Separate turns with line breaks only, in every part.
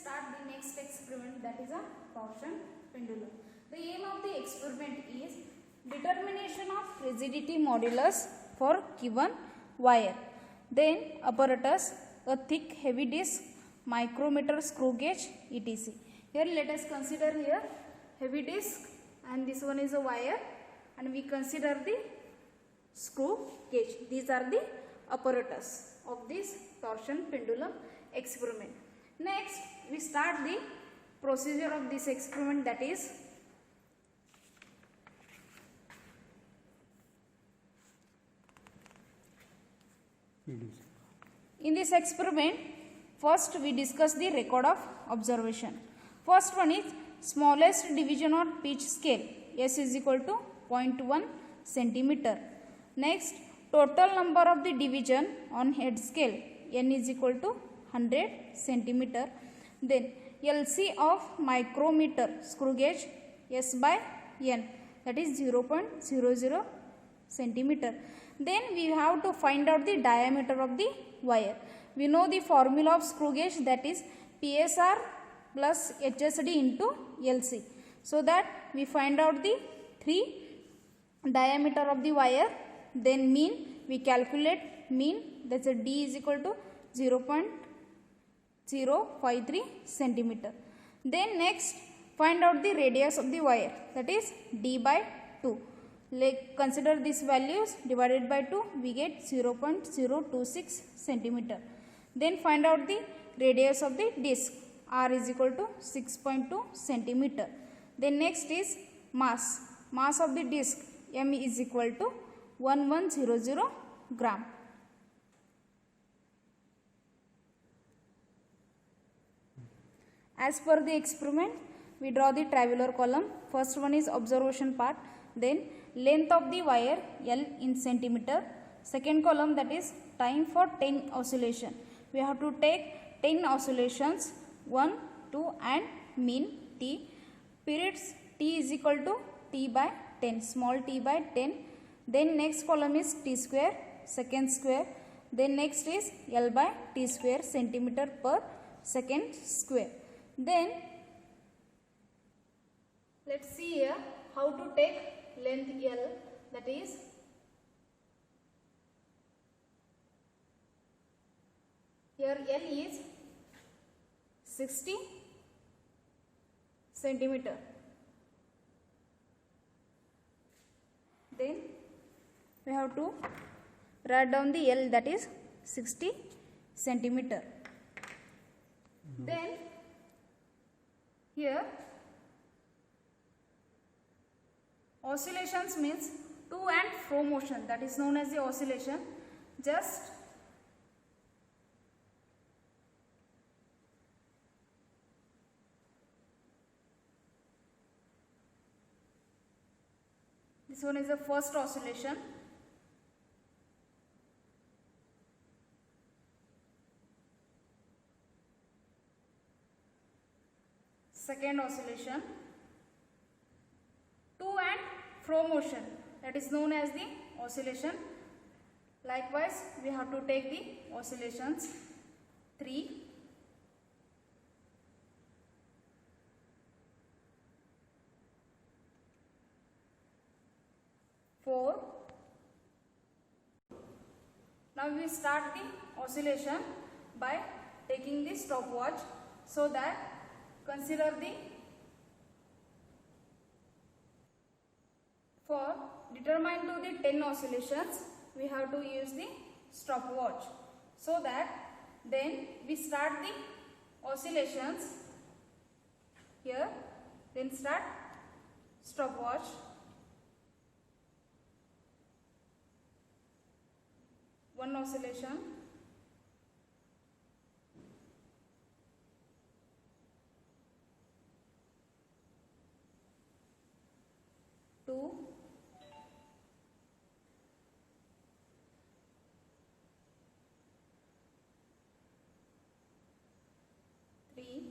start the next experiment, that is a torsion pendulum. The aim of the experiment is determination of rigidity modulus for given wire. Then apparatus, a thick heavy disc, micrometer, screw gauge, etc. Here let us consider here heavy disc and this one is a wire, and we consider the screw gauge. These are the apparatus of this torsion pendulum experiment. Next we start the procedure of this experiment, that is in this experiment first we discuss the record of observation. First one is smallest division on pitch scale, S is equal to 0.1 centimeter. Next, total number of the division on head scale, N is equal to 100 centimeter. Then LC of micrometer screw gauge, S by N, that is 0.00 centimeter. Then we have to find out the diameter of the wire. We know the formula of screw gauge, that is PSR plus HSD into LC. So that we find out the 3 diameter of the wire. Then mean, we calculate mean, that is a D is equal to 0.053 centimeter. Then next find out the radius of the wire, that is D by 2. Consider these values, divided by 2 we get 0.026 centimeter. Then find out the radius of the disc, R is equal to 6.2 centimeter. Then next is mass of the disc, M is equal to 1100 gram. As per the experiment, we draw the traveler column. First one is observation part, then length of the wire, L in centimeter. Second column, that is time for 10 oscillation. We have to take 10 oscillations, 1, 2 and mean T. Periods, T is equal to T by 10, small t by 10. Then next column is T square, second square. Then next is L by T square, centimeter per second square. Then let's see here how to take length L, that is here L is 60 centimeter. Then we have to write down the L, that is 60 centimeter. Then here oscillations means to and fro motion, that is known as the oscillation. Just this one is the first oscillation. Second oscillation. To and fro motion, that is known as the oscillation. Likewise, we have to take the oscillations 3, 4. Now we start the oscillation by taking the stopwatch, so that consider the for determine to the 10 oscillations we have to use the stopwatch, so that then we start the oscillations here, then start stopwatch. One oscillation, two, three,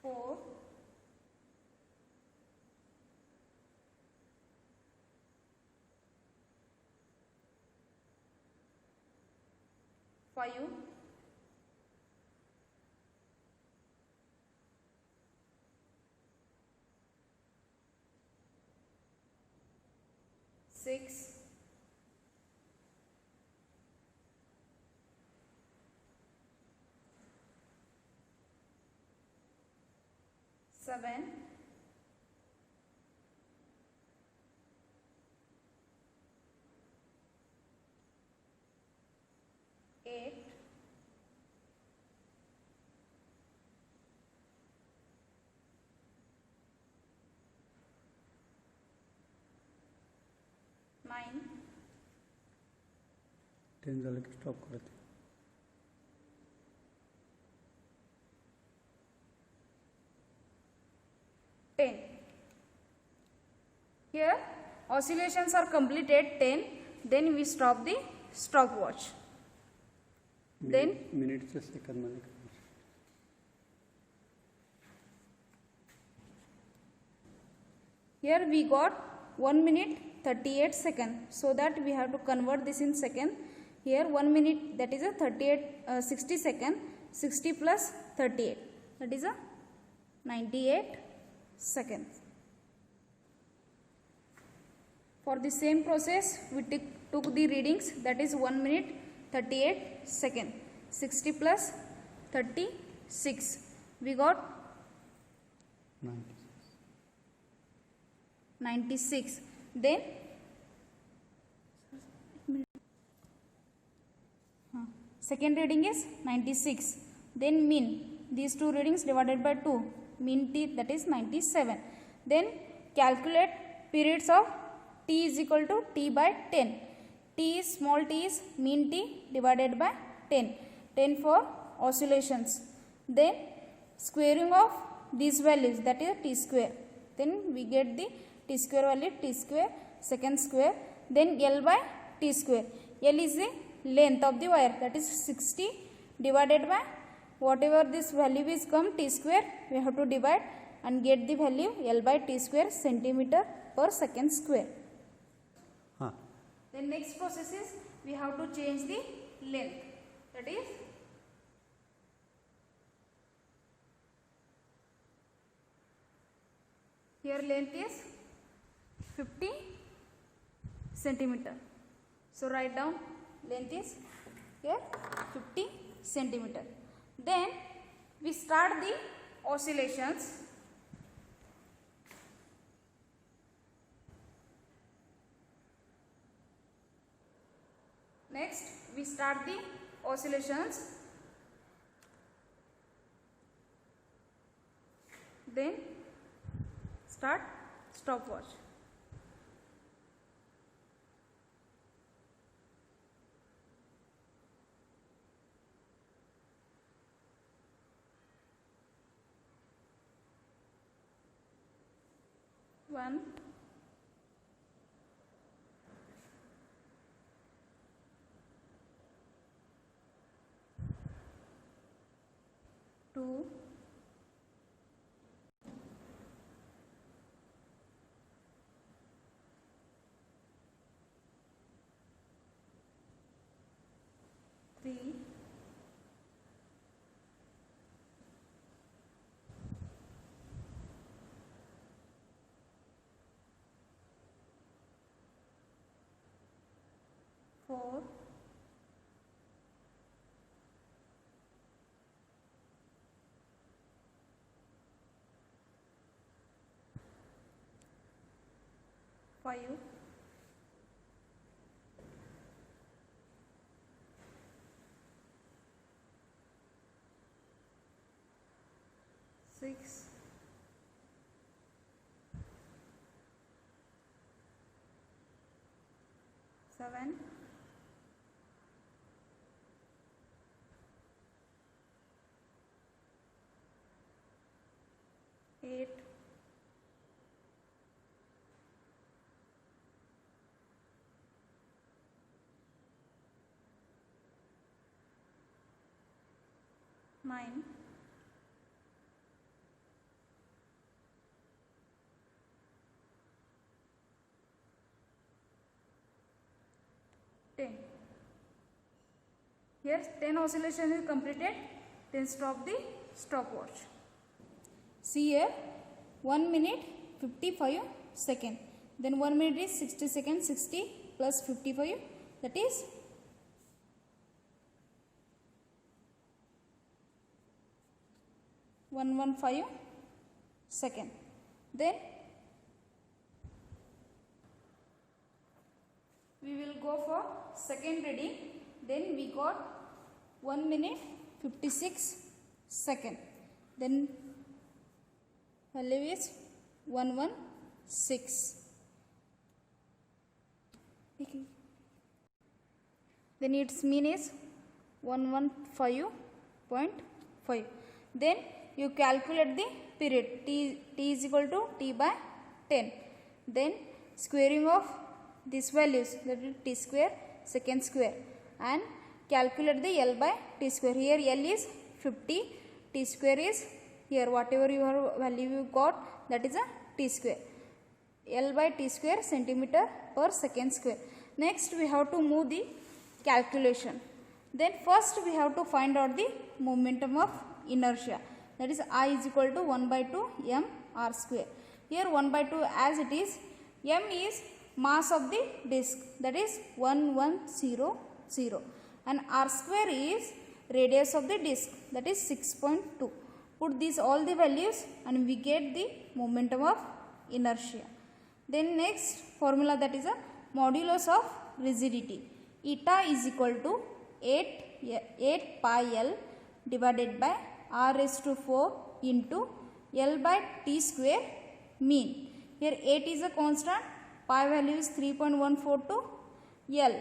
4, 5, 6, 7, 8, 9,
10 झालं की stop करते.
10. Here oscillations are completed 10, then we stop the stopwatch. Then
मिनिटचं सेकंद मध्ये करायचं.
here we got 1 minute 38 second, so that we have to convert this in second. Here 1 minute, that is a 60 second, 60 plus 38, that is a 98 seconds. For the same process we took the readings, that is 1 minute 38 second, 60 plus 36, we got 96. Then second reading is 96. Then mean, these two readings divided by 2, mean t, that is 97. Then calculate periods of t is equal to t by 10. T is small t is mean t divided by 10. 10 for oscillations. Then squaring of these values, that is t square. Then we get the t square value, t square second square. Then L by t square. L is the length of the wire, that is 60 divided by whatever this value is come t square, we have to divide and get the value L by t square, centimeter per second square. Then next process is we have to change the length, that is here length is 50 centimeter. So write down length is here 50 centimeter. Then we start the oscillations. Next we start the oscillations. Then start stopwatch. One, two, three, four, five, six, seven, 8, 9, 10. Here 10 oscillation is completed, then stop the stopwatch. See here 1 minute 55 second, then 1 minute is 60 seconds, 60 plus 55, that is 115 second. Then we will go for second reading. Then we got 1 minute 56 second. Then value is 116. Okay. Then its mean is 115.5. Then you calculate the period t is equal to t by 10. Then squaring of these values, that is t square second square, and calculate the L by t square. Here L is 50, t square is here whatever your value you got, that is a t square. L by t square centimeter per second square. Next we have to move the calculation. Then first we have to find out the momentum of inertia, that is I is equal to 1 by 2 m r square. Here 1 by 2 as it is, m is mass of the disc, that is 1100, and r square is radius of the disc, that is 6.2. Put these all the values and we get the momentum of inertia. Then next formula, that is a modulus of rigidity. Eta is equal to 8 pi L divided by r raised to 4 into L by t square mean. Here 8 is a constant, pi value is 3.142, L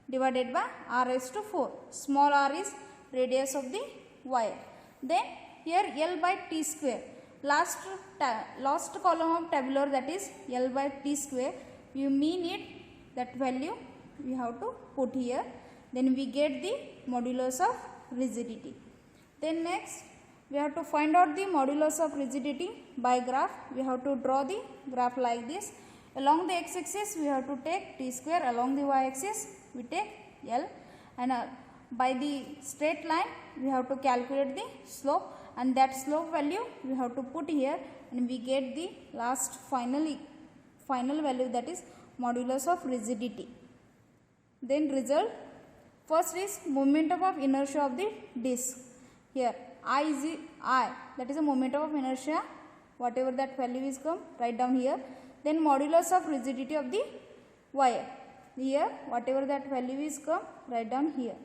divided by r raised to 4. Small r is radius of the wire. Then here L by t square. Last column of tabular, that is L by t square. You mean it, that value we have to put here. Then we get the modulus of rigidity. Then next we have to find out the modulus of rigidity by graph. We have to draw the graph like this. Along the x-axis we have to take t square, along the y-axis we take L, and by the straight line we have to calculate the slope, and that slope value we have to put here, and we get the last final value, that is modulus of rigidity. Then result, first is momentum of inertia of the disc. Here I, that is a momentum of inertia, whatever that value is come, write down here. Then modulus of rigidity of the wire, here whatever that value is come, write down here.